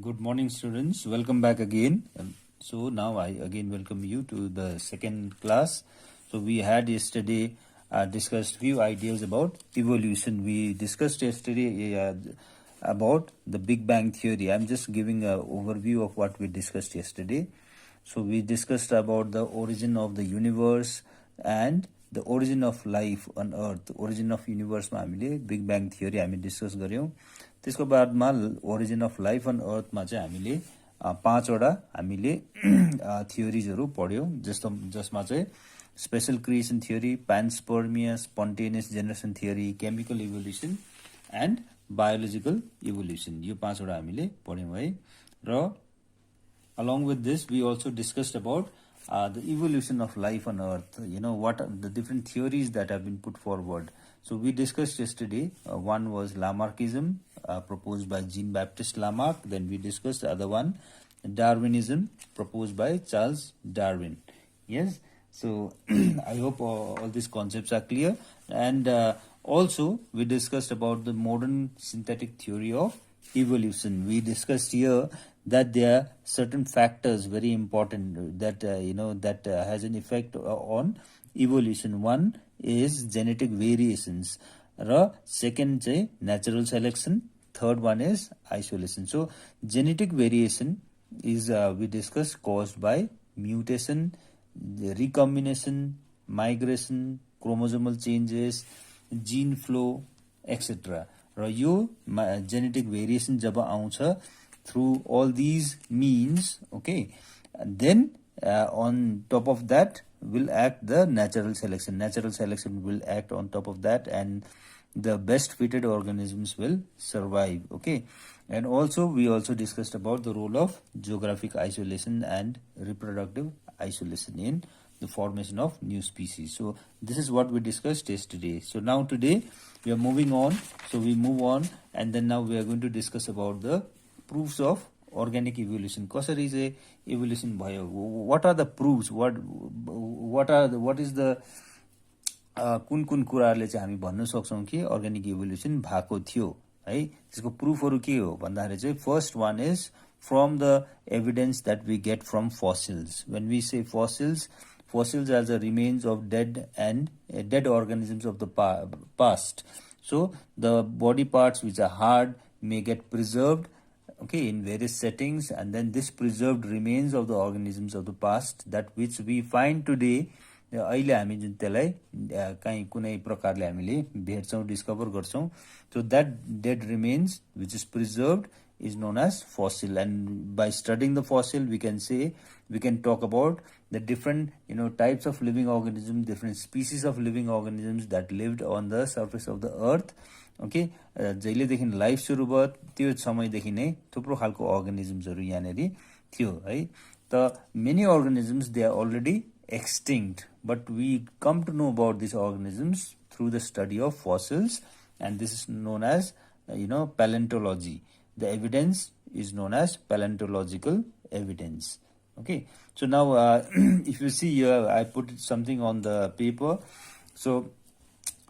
Good morning, students. Welcome back again. So now I again welcome you to the second class. So we had yesterday discussed few ideas about evolution. We discussed yesterday about the Big Bang theory. I'm just giving an overview of what we discussed yesterday. So we discussed about the origin of the universe and the origin of life on earth. Origin of universe मा हामीले big bang theory हामी discuss गर्यौं. त्यसको बादमा origin of life on अर्थमा चाहिँ हामीले पाँचवटा हामीले थ्योरिजहरू पढ्यौं, जसमा चाहिँ special creation theory, panspermia, spontaneous generation theory, chemical evolution and biological evolution, यो पाँचवटा हामीले पढ्यौं है. र along with this we also discussed about the evolution of life on earth. What are the different theories that have been put forward. So we discussed yesterday, one was Lamarckism, proposed by Jean-Baptiste Lamarck. Then we discussed the other one, Darwinism, proposed by Charles Darwin. Yes, so I hope all these concepts are clear. And also we discussed about the modern synthetic theory of evolution. We discussed here that there are certain factors very important that that has an effect on evolution. One is genetic variations, second is natural selection, third one is isolation. So genetic variation is we discussed caused by mutation, recombination, migration, chromosomal changes, gene flow, etc. र यो genetic variation जब आउँछ through all these means, okay, then on top of that will act the natural selection. Natural selection will act on top of that, and the best fitted organisms will survive, okay. And also we also discussed about the role of geographic isolation and reproductive isolation in the formation of new species. So this is what we discussed yesterday. So now today we are moving on. So we move on, and then now we are going to discuss about the proofs of organic evolution. कसरी चाहिँ evolution भयो? What are the proofs? What is the कुन कुराहरुले चाहिँ हामी भन्न सक्छौं कि organic evolution भएको थियो है. त्यसको प्रुफहरु के हो भन्दाखेरि चाहिँ first one is from the evidence that we get from fossils. When we say fossils are the remains of dead organisms of the past. So the body parts which are hard may get preserved, okay, in various settings, and then this preserved remains of the organisms of the past, that which we find today, अहिले हामी जुन त्यसलाई कहीं कुनै प्रकारले हामीले भेट्छौं, discover गर्छौं. So that dead remains which is preserved is known as fossil. And by studying the fossil we can talk about the different types of living organisms, different species of living organisms that lived on the surface of the earth. Okay, जहिलेदेखि life सुरु भयो त्यो समयदेखि नै थुप्रो खालको अर्गानिजम्सहरु यहाँनेरि थियो है. त many organisms they are already extinct, but we come to know about these organisms through the study of fossils, and this is known as paleontology. The evidence is known as paleontological evidence. Okay, so now if you see here I put something on the paper. So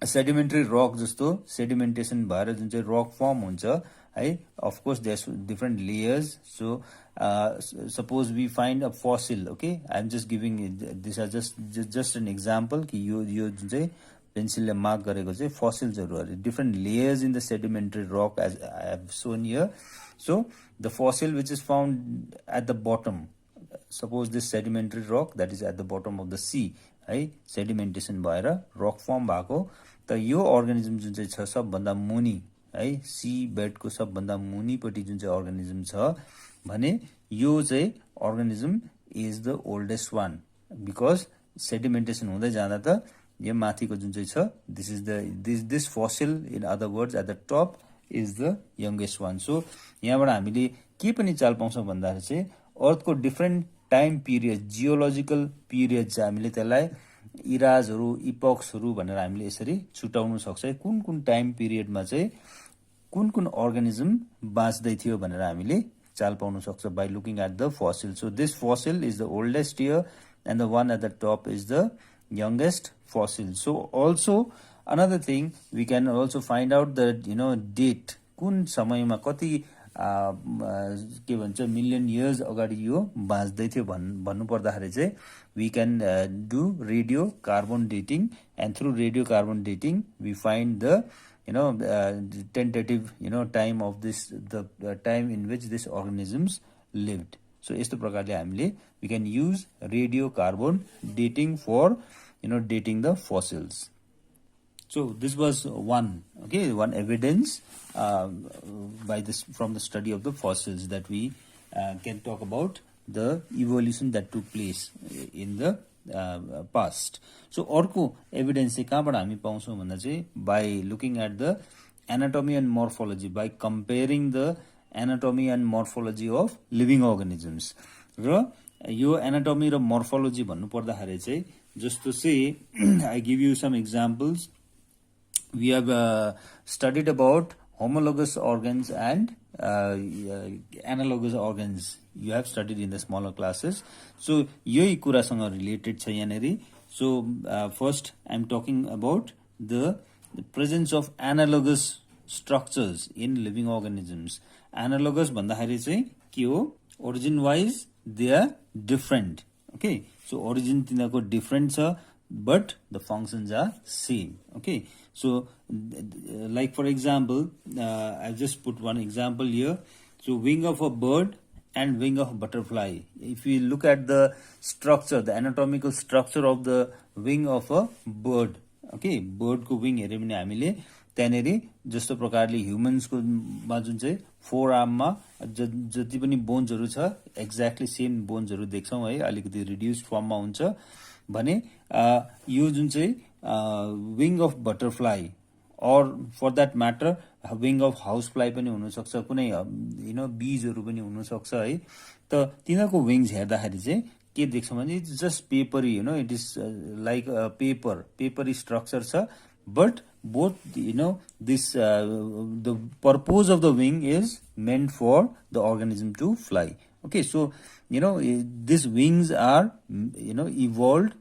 sedimentary rock जस्तो sedimentation भएर जुन चाहिँ rock form हुन्छ है, of course there's different layers. So suppose we find a fossil, okay, I'm just giving this as just an example कि यो जुन चाहिँ पेन्सिलले मार्क गरेको चाहिँ fossils-हरु हो, different layers in the sedimentary rock as I have shown here. So the fossil which is found at the bottom, suppose this sedimentary rock that is at the bottom of the sea है, sedimentation भएर rock form भएको, त यो organism जुन चाहिँ छ सबभन्दा मुनि है, सी बेडको सबभन्दा मुनिपट्टि जुन चाहिँ organism छ भने यो चाहिँ organism is the oldest one, because sedimentation हुँदै जाँदा त यो माथिको जुन चाहिँ छ this fossil, in other words at the top, is the youngest one. So यहाँबाट हामीले के पनि चाल पाउँछौं भन्दाखेरि चाहिँ अर्थको different time period, geological period चाहिँ हामीले त्यसलाई इराजहरु, इपोक्सहरु भनेर हामीले यसरी छुटाउन सक्छ. कुन टाइम पिरियडमा चाहिँ कुन अर्गानिजम बाँच्दै थियो भनेर हामीले चाल पाउन सक्छ by looking at the fossil. So this fossil is the oldest here, and the one at the top is the youngest fossil. So also another thing we can also find out that date, कुन समयमा कति के भन्छ million years अगाडि यो बाँच्दै थियो भन्नु पर्दाखेरि चाहिँ we can do radio carbon dating, and through radio carbon dating we find the tentative time of this, the time in which these organisms lived. So यस्तो प्रकारले हामीले we can use radio carbon dating for dating the fossils. So this was one evidence by this from the study of the fossils that we can talk about the evolution that took place in the past. So अर्को evidence चाहिँ कहाँबाट हामी पाउँछौँ भन्दा चाहिँ by looking at the anatomy and morphology, by comparing the anatomy and morphology of living organisms. र यो anatomy र morphology भन्नु पर्दाखेरि चाहिँ जस्तो चाहिँ I give you some examples. We have studied about homologous organs and analogous organs. You have studied in the smaller classes. So यही कुरासँग related छ यहाँनेरि. So first I'm talking about the presence of analogous structures in living organisms. Analogous भन्दाखेरि चाहिँ के हो? Origin wise they are different. Okay, so origin तिनीहरुको different छ, but the functions are same. Okay, so like for example, I've just put one example here. So wing of a bird and wing of butterfly. If we look at the structure, the anatomical structure of the wing of a bird, okay, bird को wing हेर्यो भने हामीले त्यहाँनेरि जस्तो प्रकारले humans को मा जुन चाहिँ फोर आर्ममा जति पनि बोन्सहरु छ एक्ज्याक्टली सेम बोन्सहरु देख्छौं है, अलिकति रिड्युस्ड फर्ममा हुन्छ भने यो जुन चाहिँ wing of butterfly or for that matter wing of housefly पनि हुन सक्छ, कुनै बीजहरु पनि हुन सक्छ है. त तिनीहरुको विंग्स हेर्दाखेरि चाहिँ के देख्छौं भने it's just peppery, it is like a peppery structure छ, but both this the purpose of the wing is meant for the organism to fly. Okay, so these wings are evolved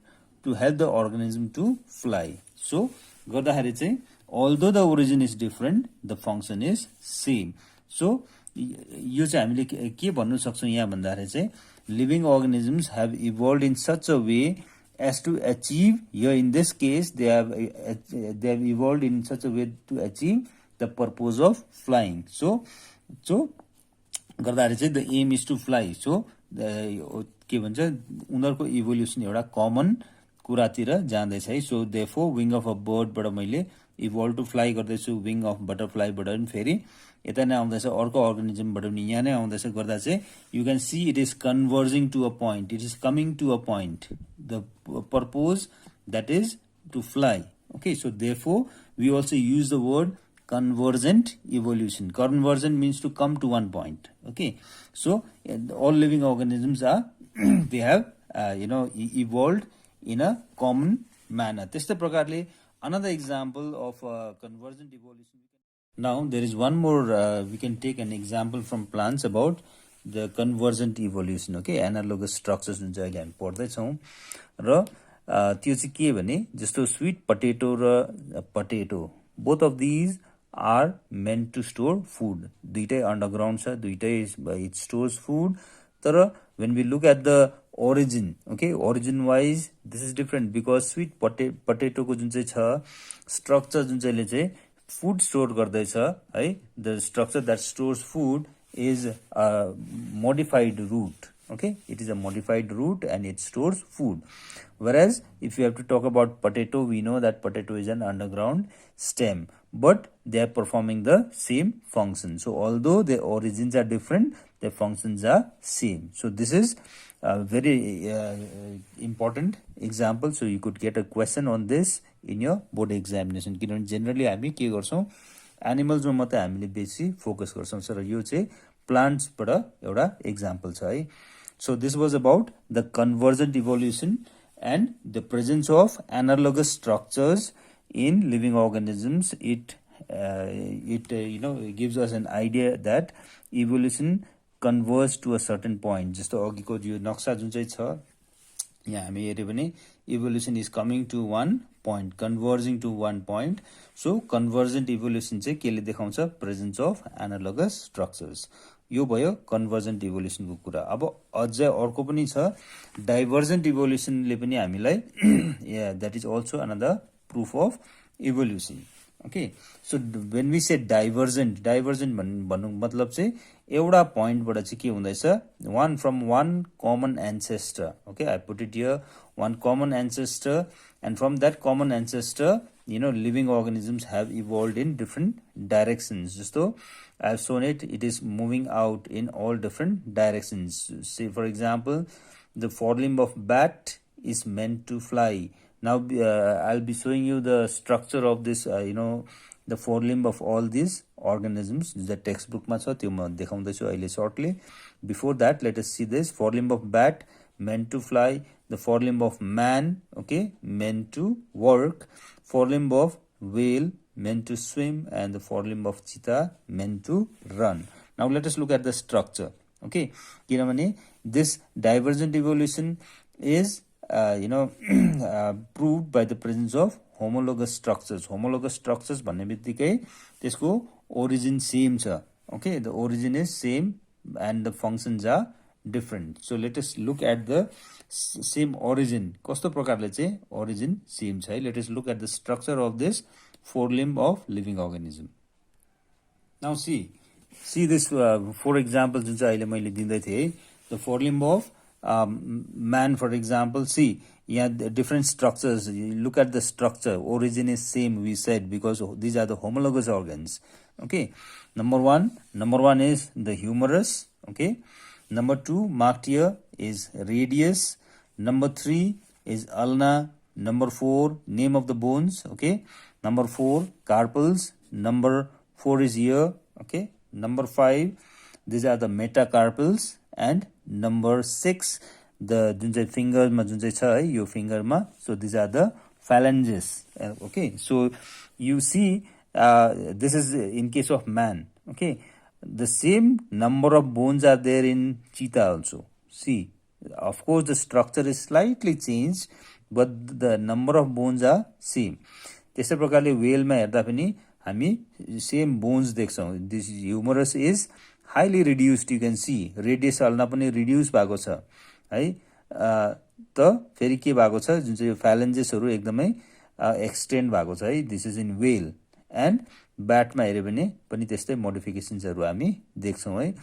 to help the organism to fly. So गर्दाखेरि चाहिँ although the origin is different, the function is same. So यो चाहिँ हामीले के भन्नु सक्छौं यहाँ भन्दाखेरि चाहिँ living organisms have evolved in such a way as to achieve, here in this case they have evolved in such a way to achieve the purpose of flying. So गर्दाखेरि चाहिँ the aim is to fly. So के भन्छ उनीहरुको evolution एउटा common कुरातिर जाँदैछ है. So therefore wing of a bird बाट मैले इभोल्भ टु फ्लाई गर्दैछु, विङ अफ बटरफ्लाई बाट पनि फेरि यता नै आउँदैछ, अर्को अर्गानिजम बाट पनि यहाँ नै आउँदैछ, गर्दा चाहिँ you can see it is converging to a point, it is coming to a point, the purpose that is to fly. Okay, so therefore we also use the word convergent evolution. Convergent means to come to one point. Okay, so all living organisms are they have evolved in a common manner. त्यस्तै प्रकारले another example of convergent evolution. Now there is one more we can take an example from plants about the convergent evolution. Okay, analogous structures जुन चाहिँ अहिले हामी पढ्दै छौं र त्यो चाहिँ के भने जस्तो स्वीट पोटेटो र potato, both of these are meant to store food. दुईटै underground छ, दुईटै it stores food. तर when we look at the origin, okay, origin wise this is different because sweet potato को जुन चाहिँ छ structure जुन चाहिँले चाहिँ food store गर्दैछ है, the structure that stores food is a modified root. Okay, it is a modified root and it stores food. Whereas if you have to talk about potato, we know that potato is an underground stem, but they are performing the same function. So although their origins are different, their functions are same. So this is a very important example. So you could get a question on this in your board examination. किनभने generally हामी के गर्छौं, animals मा मात्रै हामीले बेसी focus गर्छौं, sir यो चाहिँ plants बाट एउटा example छ है. So this was about the convergent evolution and the presence of analogous structures in living organisms. It gives us an idea that evolution converges to a certain point. जस्तो अघिको यो नक्सा जुन चाहिँ छ यहाँ हामी हेर्यो भने evolution is coming to one point, converging to one point. So convergent evolution चाहिँ केले देखाउँछ? Presence of analogous structures. यो भयो convergent evolution को कुरा. अब अझै अर्को पनि छ divergent evolution ले पनि हामीलाई yeah, that is also another proof of evolution. Okay, so when we say divergent भन्नु मतलब चाहिँ एउटा पोइन्टबाट चाहिँ के हुँदैछ, one from one common ancestor. Okay, I put it here, one common ancestor, and from that common ancestor, living organisms have evolved in different directions. Just I have shown it, it is moving out in all different directions. Say for example, the forelimb of bat is meant to fly. Now I'll be showing you the structure of this, the forelimb of all these organisms. The textbook ma cha, त्यो म देखाउँदैछु अहिले shortly. Before that, let us see this forelimb of bat meant to fly, the forelimb of man, okay, meant to work, forelimb of whale meant to swim, and the forelimb of cheetah meant to run. Now let us look at the structure. Okay, किनभने this divergent evolution is proved by the presence of homologous structures. Homologous structures भन्ने बित्तिकै त्यसको origin same छ. Okay, the origin is same and the functions are different. So let us look at the same origin. कस्तो प्रकारले चाहिँ origin same छ है. Let us look at the structure of this forelimb of living organism. Now see this four examples जुन चाहिँ अहिले मैले दिँदै थिएँ. The forelimb of man, for example, see, yeah, the different structures. You look at the structure, origin is same, we said, because these are the homologous organs. Okay, number one is the humerus. Okay, number two marked here is radius. Number three is ulna. Number four, name of the bones. Okay, number four, carpals. Number four is ear. Okay, number five, these are the metacarpals. And number six, the जुन चाहिँ finger मा जुन चाहिँ छ है यो finger मा, so these are the phalanges. Okay, so you see this is in case of man. Okay, the same number of bones are there in cheetah also. See, of course the structure is slightly changed, but the number of bones are same. त्यसै प्रकारले whale मा हेर्दा पनि हामी same bones देख्छौं. This humerus is highly reduced, you can see. Radius ulna पनि reduce भएको छ है. त फेरि के भएको छ जुन चाहिँ phalanges हरु एकदमै extend भएको छ है. This is in whale. And bat मा हेर्यो भने पनि त्यस्तै modifications हरु हामी देख्छौं है.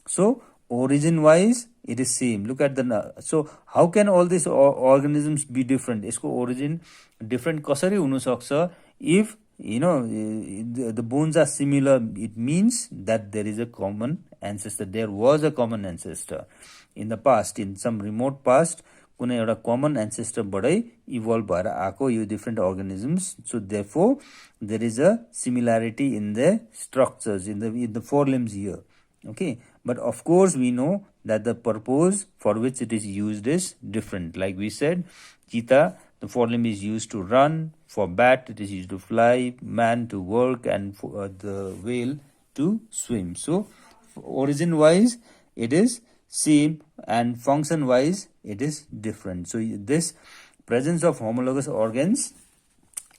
So origin wise it is same. Look at the, so how can all these organisms be different? यसको origin different कसरी हुन सक्छ? If the bones are similar, it means that there is a common ancestor. There was a common ancestor in the past, in some remote past. कुनै एउटा common ancestor बाटै evolve भएर आएको यो different organisms. So therefore there is a similarity in the structures, in the forelimbs here. Okay, but of course we know that the purpose for which it is used is different. Like we said, cheetah, the forelimb is used to run. For bat, it is used to fly. Man to work, and for the whale to swim. So origin wise it is same, and function wise it is different. So this presence of homologous organs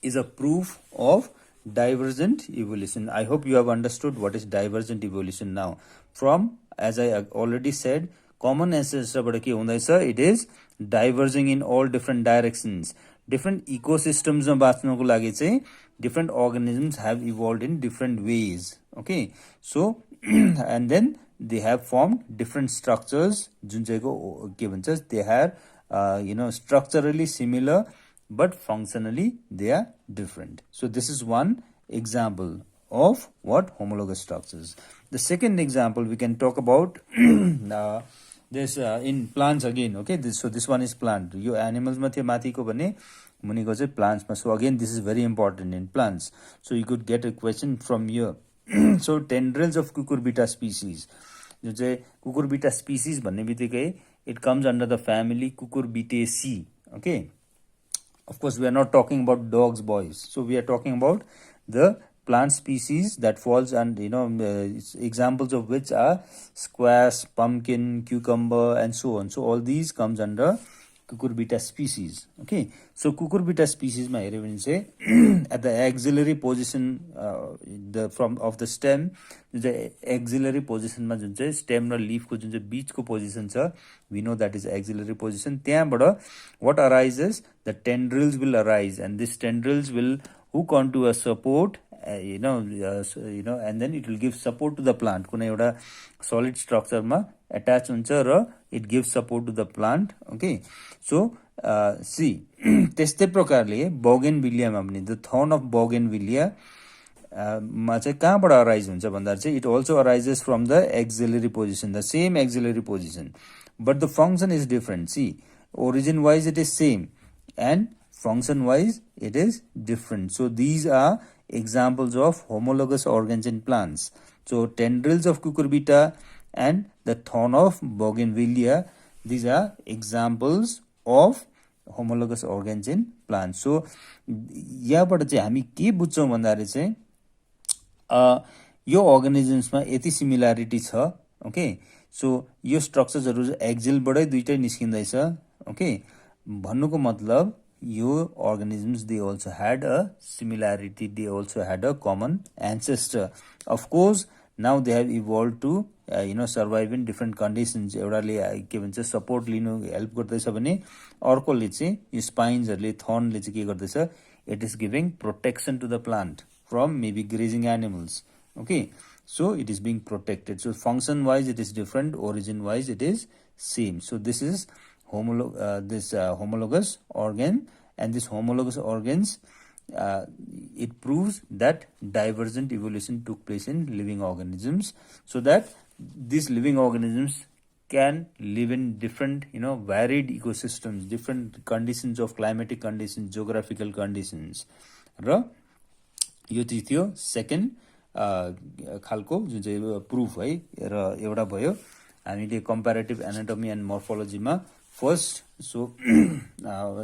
is a proof of divergent evolution. I hope you have understood what is divergent evolution now. From, as I already said, common ancestor बाट के हुँदैछ, it is diverging in all different directions. Different ecosystems मा बाँच्नको लागि चाहिँ different organisms have evolved in different ways. Okay, so and then they have formed different structures जुन चाहिँको के भन्छ, they are structurally similar but functionally they are different. So this is one example of what homologous structures. The second example we can talk about this in plants again. Okay, so this one is plant. यो animals मा थियो माथिको भने मुनिको चाहिँ plants मा. So again this is very important in plants. So you could get a question from here. So tendrils of cucurbita species. जो चाहिँ cucurbita species भन्ने बित्तिकै it comes under the family Cucurbitaceae. Okay, of course we are not talking about dogs, boys. So we are talking about the plant species that falls, and examples of which are squash, pumpkin, cucumber, and so on. So all these comes under cucurbita species. Okay, so cucurbita species ma हेर्यो भने चाहिँ at the axillary position of the stem, the axillary position मा जुन चाहिँ stem र leaf को जुन चाहिँ बीचको position छ, we know that is axillary position. त्यहाँबाट what arises, the tendrils will arise, and these tendrils will hook onto a support, and then it will give support to the plant. कुनै एउटा solid structure मा attach हुन्छ र it gives support to the plant. Okay, so see त्यस्तै प्रकारले bougainvillea मा पनि the thorn of bougainvillea मा चाहिँ कहाँबाट arise हुन्छ भन्दा चाहिँ it also arises from the axillary position, the same axillary position, but the function is different. See, origin wise it is same and function wise it is different. So these are examples of homologous organs in plants. So tendrils of cucurbita and the thorn of bougainvillea, these are examples of homologous organs in plants. So यहाँबाट चाहिँ हामी के बुझ्छौं भन्दाखेरि चाहिँ यो अर्गानिजम्समा यति similarity छ. Okay, so यो स्ट्रक्चर्सहरु एक्जिलबाटै दुईटै निस्किँदैछ. ओके, भन्नुको मतलब यो organisms, they also had a similarity, they also had a common ancestor. Of course, now they have evolved to survive in different conditions. एउटाले के भन्छ सपोर्ट लिनु हेल्प गर्दैछ भने अर्कोले चाहिँ यो स्पाइन्सहरुले थर्नले चाहिँ के गर्दैछ, it is giving protection to the plant from maybe grazing animals. Okay, so it is being protected. So function wise it is different, origin wise it is same. So this is homologous organ, and this homologous organs it proves that divergent evolution took place in living organisms, so that these living organisms can live in different varied ecosystems, different conditions of climatic conditions, geographical conditions. र यो चाहिँ थियो second खालको जुन चाहिँ proof है. र एउटा भयो हामीले कम्प्यारेटिभ एनाटोमी एन्ड मोर्फोलोजीमा फर्स्ट. सो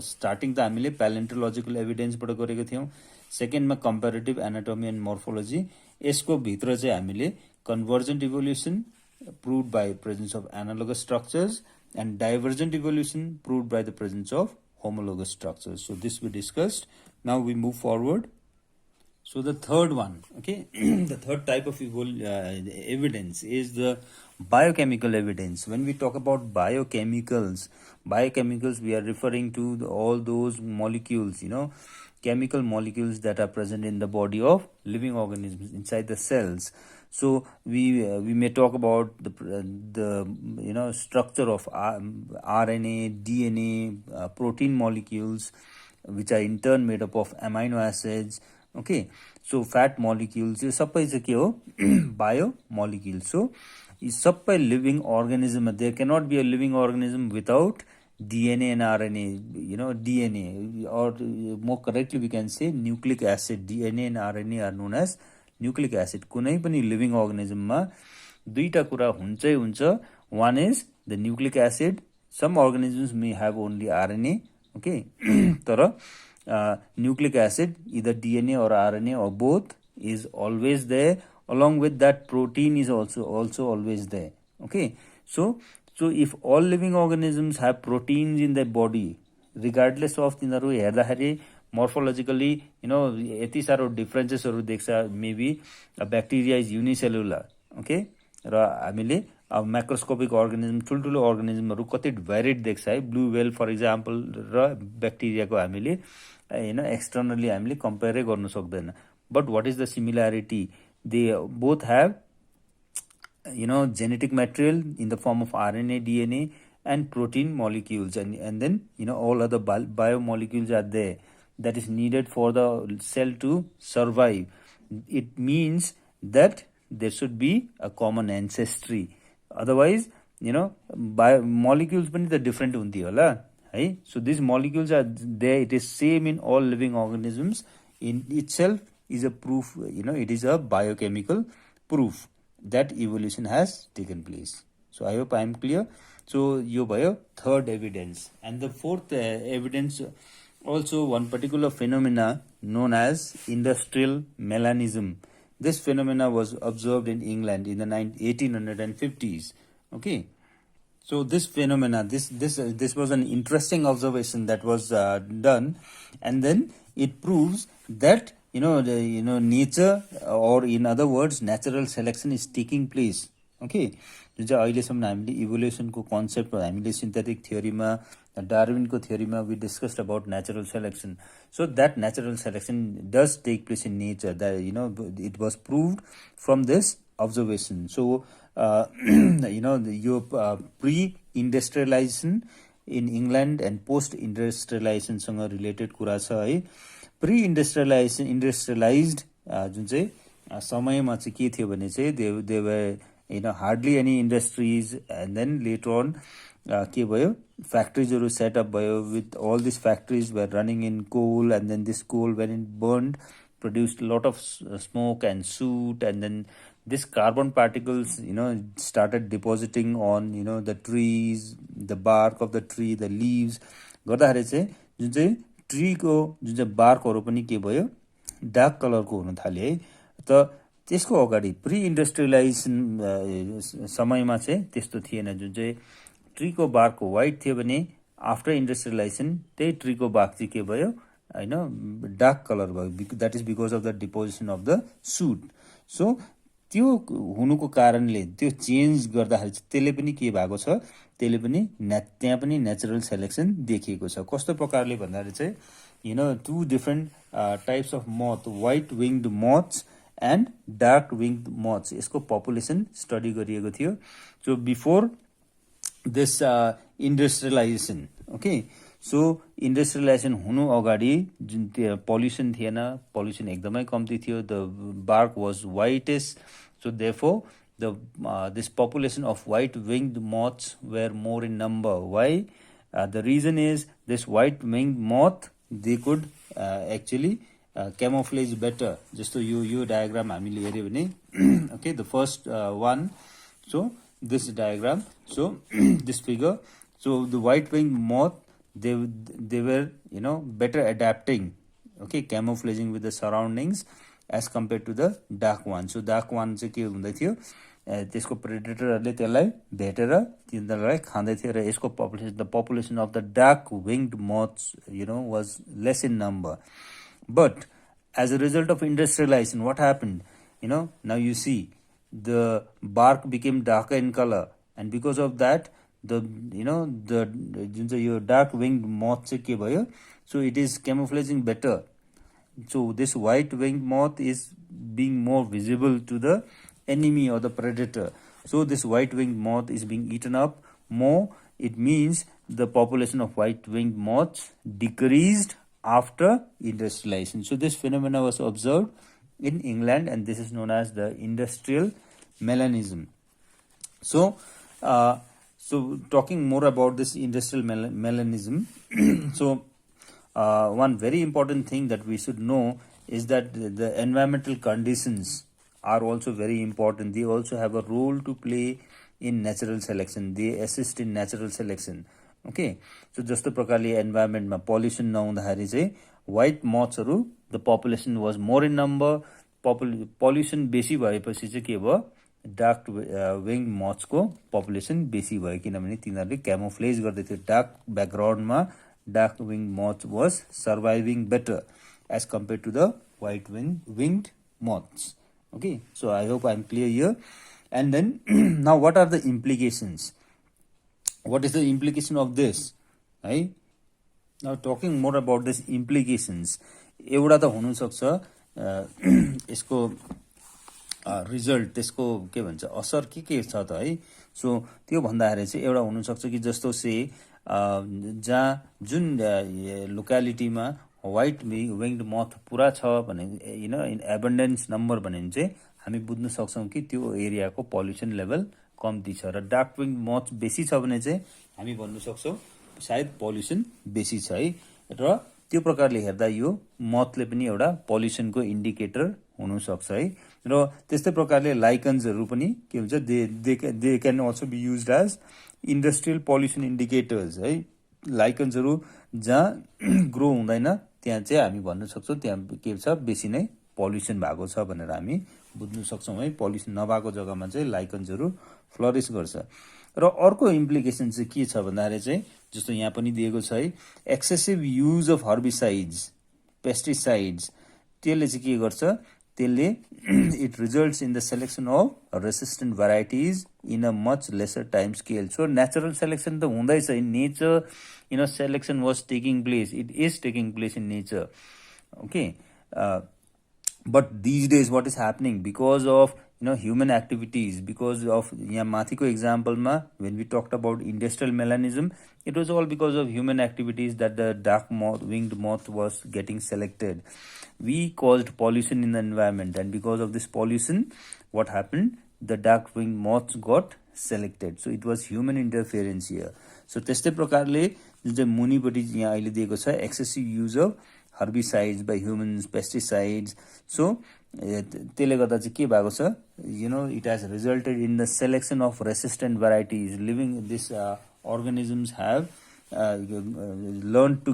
स्टार्टिङ त हामीले प्यालेन्टोलोजिकल एभिडेन्सबाट गरेको थियौं. सेकेन्डमा कम्प्यारेटिभ एनाटोमी एन्ड मोर्फोलोजी. यसको भित्र चाहिँ हामीले convergent evolution proved by presence of analogous structures and divergent evolution proved by the presence of homologous structures. So this we discussed. Now we move forward. So the third one, okay, the third type of evidence is the biochemical evidence. When we talk about biochemicals we are referring to all those molecules, chemical molecules that are present in the body of living organisms inside the cells. So we may talk about the structure of RNA, DNA, protein molecules, which are in turn made up of amino acids. Okay, so fat molecules, यो सबै चाहिँ के हो, biomolecules. So यी सबै living organism, there cannot be a living organism without DNA and RNA, DNA, or more correctly we can say nucleic acid. DNA and RNA are known as nucleic acid. कुनै पनि living organism मा दुईटा कुरा हुन्छै हुन्छ. One is the nucleic acid. Some organisms may have only RNA. Okay, तर nucleic acid, either DNA or RNA or both, is always there. Along with that, protein is also always there. Okay, so if all living organisms have proteins in their body, regardless of तिनीहरु हेर्दाखेरि morphologically यति सारो डिफरेन्सेसहरु देख्छ. maybe a bacteria is unicellular. Okay, र हामीले microscopic organism, ठुल्ठुलो अर्गानिजमहरु कति varied देख्छ है. ब्लू व्हेल फर एक्जाम्पल र ब्याक्टेरियाको हामीले एक्सटर्नली हामीले कम्पेयरै गर्न सक्दैन. But what is the similarity? They both have genetic material in the form of RNA, DNA and protein molecules, and then all other biomolecules are there that is needed for the cell to survive. It means that there should be a common ancestry. Otherwise molecules पनि त different हुन्थ्यो होला है. So these molecules are there, it is same in all living organisms. In itself is a proof, it is a biochemical proof that evolution has taken place. So I hope I am clear. So यो भयो third evidence. And the fourth evidence, also one particular phenomena known as industrial melanism. This phenomena was observed in England in the 1850s. Okay, So this phenomena, this was an interesting observation that was done, and then it proves that nature, or in other words natural selection is taking place. Okay, जुन चाहिँ अहिलेसम्म हामीले इभोल्युसनको concept हामीले synthetic थ्योरीमा डार्विनको थ्योरीमा we discussed about natural selection. So that natural selection does take place in nature. That it was proved from this observation. So your pre-industrialization in England and post-industrialization सँग related कुरा छ है. Pre-industrialization industrialized जुन चाहिँ समयमा चाहिँ के थियो भने चाहिँ they were hardly any industries, and then later on के भयो फ्याक्ट्रिजहरु सेटअप भयो. with all these factories were running in coal, and then this coal when it burned produced a lot of smoke and soot, and then this carbon particles started depositing on the trees, the bark of the tree, the leaves. गर्दाखेरि चाहिँ जुन चाहिँ ट्रीको जुन चाहिँ बार्कहरु पनि के भयो dark कलरको हुन थाल्यो है. त त्यसको अगाडि प्री इन्डस्ट्रियलाइजेसन समयमा चाहिँ त्यस्तो थिएन. जुन चाहिँ ट्रीको बार्कको व्हाइट थियो भने आफ्टर इन्डस्ट्रियलाइजेसन त्यही ट्रीको बार्क चाहिँ के भयो डार्क कलर भयो. That is because of the deposition of the soot. So त्यो हुनुको कारणले त्यो चेन्ज गर्दाखेरि त्यसले पनि के भएको छ, त्यसले पनि त्यहाँ पनि नेचुरल सेलेक्सन देखिएको छ. कस्तो प्रकारले भन्दाखेरि चाहिँ two different types of moth, white winged moths and dark winged moths, यसको पपुलेसन स्टडी गरिएको थियो. So before this industrialization. Okay, so industrialization हुनु अगाडि जुन पोल्युसन थिएन, पोल्युसन एकदमै कम्ती थियो. the bark was whitish, so therefore the this population of white winged moths were more in number. Why? The reason is this white winged moth, they could actually camouflage better. जस्तो यो diagram हामीले हेर्यो भने okay, the first one, so this diagram, so this figure, so the white winged moth, they were better adapting, okay, camouflaging with the surroundings as compared to the dark one. So dark one चाहिँ के हुँदै थियो, त्यसको प्रेडेटरहरूले त्यसलाई भेटेर तिनीहरूलाई खाँदै थियो र यसको population, the population of the dark winged moths was less in number. But as a result of industrialization, what happened, now you see the bark became darker in color, and because of that the dark winged moth चाहिँ के भयो, so it is camouflaging better. So this white winged moth is being more visible to the enemy or the predator. So this white winged moth is being eaten up more. It means the population of white winged moths decreased after industrialization. So this phenomena was observed in England, and this is known as the industrial melanism. So talking more about this industrial melanism, so one very important thing that we should know is that the environmental conditions are also very important. They also have a role to play in natural selection. They assist in natural selection. Okay, so जस्तो प्रकारले environment मा pollution नहुँदाखेरि चाहिँ white moths हरु, the population was more in number. Pollution बेसी भएपछि चाहिँ के भयो, डार्क विङ्ड मथ्सको पपुलेसन बेसी भयो, किनभने तिनीहरूले क्यामोफ्लेज गर्दै थियो डार्क ब्याकग्राउन्डमा. Dark winged moth was surviving better as compare to the white winged moths. Okay, so I hope I am clear here. And then now what are the implications, what is the implication of this, है? Now talking more about this implications, एउटा त हुन सक्छ यसको result, त्यसको के भन्छ असर के छ त है. सो त्यो भन्दाखेरि चाहिँ एउटा हुन सक्छ कि जस्तो से जहाँ जुन लोकालिटीमा व्हाइट विङ्ड मथ पुरा छ भने इन एबन्डेन्स नम्बर भने चाहिँ हामी बुझ्न सक्छौँ कि त्यो एरियाको पोल्युसन लेभल कम्ती छ. र डार्क विङ्ड मथ बेसी छ भने चाहिँ हामी भन्नु सक्छौँ सायद पोल्युसन बेसी छ है. र त्यो प्रकारले हेर्दा यो मथले पनि एउटा पोल्युसनको इन्डिकेटर हुन सक्छ है. र त्यस्तै प्रकारले लाइकन्सहरू पनि के हुन्छ, they can also be used as industrial pollution indicators है. लाइकन्सहरू जहाँ ग्रो हुँदैन त्यहाँ चाहिँ हामी भन्न सक्छौँ त्यहाँ के छ, बेसी नै पोल्युसन भएको छ भनेर हामी बुझ्न सक्छौँ है. पोल्युसन नभएको जग्गामा चाहिँ लाइकन्सहरू फ्लरिस गर्छ. र अर्को इम्प्लिकेसन चाहिँ के छ भन्दाखेरि चाहिँ जस्तो यहाँ पनि दिएको छ है, excessive use of herbicides, pesticides, त्यसले चाहिँ के गर्छ, त्यसले it results in the selection of resistant varieties in a much lesser time scale. So natural selection त हुँदैछ in nature, selection was taking place, it is taking place in nature. Okay, but these days what is happening because of human activities, because of यहाँ माथिको example मा when we talked about industrial melanism, it was all because of human activities that the dark moth, winged moth was getting selected. We caused pollution in the environment, and because of this pollution what happened, the dark winged moths got selected. So it was human interference here. So त्यस्तै प्रकारले जुन चाहिँ मुनिपट्टि यहाँ अहिले दिएको छ, excessive use of herbicides by humans, pesticides. So त्यसले गर्दा चाहिँ के भएको छ, it has resulted in the selection of resistant varieties. Living these organisms have learned to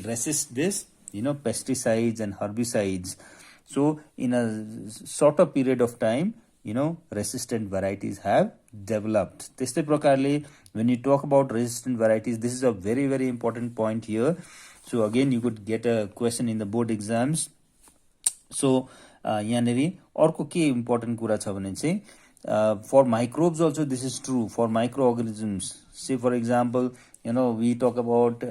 resist this pesticides and herbicides. So in a shorter period of time, resistant varieties have developed. त्यस्तै प्रकारले when you talk about resistant varieties, this is a very very important point here. So again you could get a question in the board exams. So यहाँनेरि अर्को के important कुरा छ भने चाहिँ for microbes also this is true, for microorganisms. Say for example, we talk about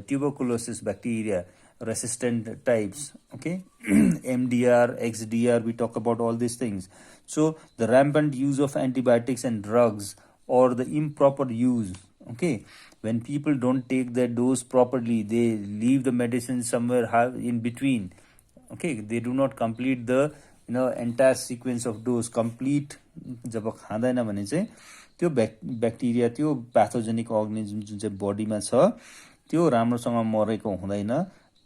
tuberculosis bacteria, resistant types, okay, MDR, XDR, we talk about all these things. So the rampant use of antibiotics and drugs, or the improper use, okay, when people don't take their dose properly, they leave the medicine somewhere in between, okay, they do not complete the entire sequence of dose complete. जब खाँदैन भने चाहिँ त्यो bacteria, त्यो pathogenic organism जुन चाहिँ बडीमा छ त्यो राम्रोसँग मरेको हुँदैन,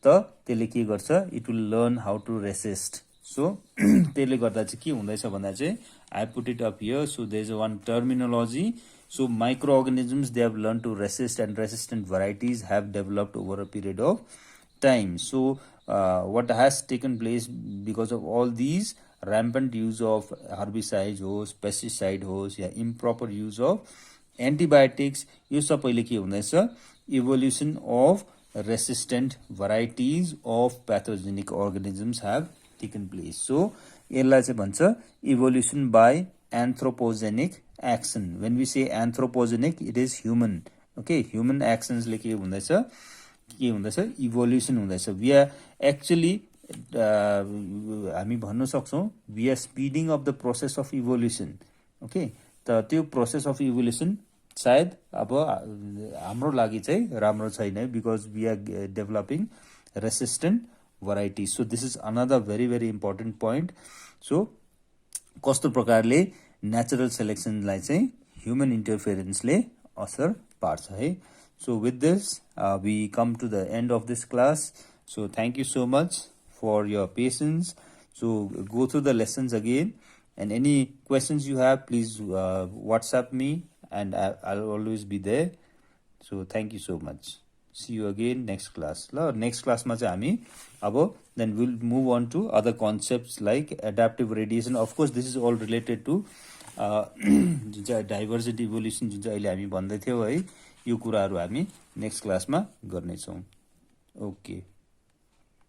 त त्यसले के गर्छ, it will learn how to resist. So त्यसले गर्दा चाहिँ के हुँदैछ भन्दा चाहिँ I put it up here. So there is one terminology. So microorganisms, they have learned to resist, and resistant varieties have developed over a period of time. So what has taken place because of all these rampant use of herbicides होस्, pesticide होस्, या improper use of antibiotics, यो सबैले के हुँदैछ, evolution of resistant varieties of pathogenic organisms have taken place. So यसलाई चाहिँ भन्छ evolution by anthropogenic action. When we say anthropogenic, it is human. Okay, human actions ले के हुँदैछ, evolution हुँदैछ. We are actually हामी भन्न सक्छौं, we are speeding up the process of evolution. Okay, त त्यो process of evolution सायद अब हाम्रो लागि चाहिँ राम्रो छैन, because we are developing resistant varieties. So this is another very very important point. So कस्तो प्रकारले natural selection लाई चाहिँ human interference ले असर पार्छ है. So with this we come to the end of this class. So thank you so much for your patience. So go through the lessons again, and any questions you have, please WhatsApp me, and I'll always be there. So thank you so much. See you again next class. Next class मा चाहिँ हामी अब then we'll move on to other concepts like adaptive radiation. Of course this is all related to जुन चाहिँ divergent evolution जुन चाहिँ अहिले हामी भन्दै थियौ है, यो कुराहरू हामी नेक्स्ट क्लासमा गर्नेछौँ. ओके.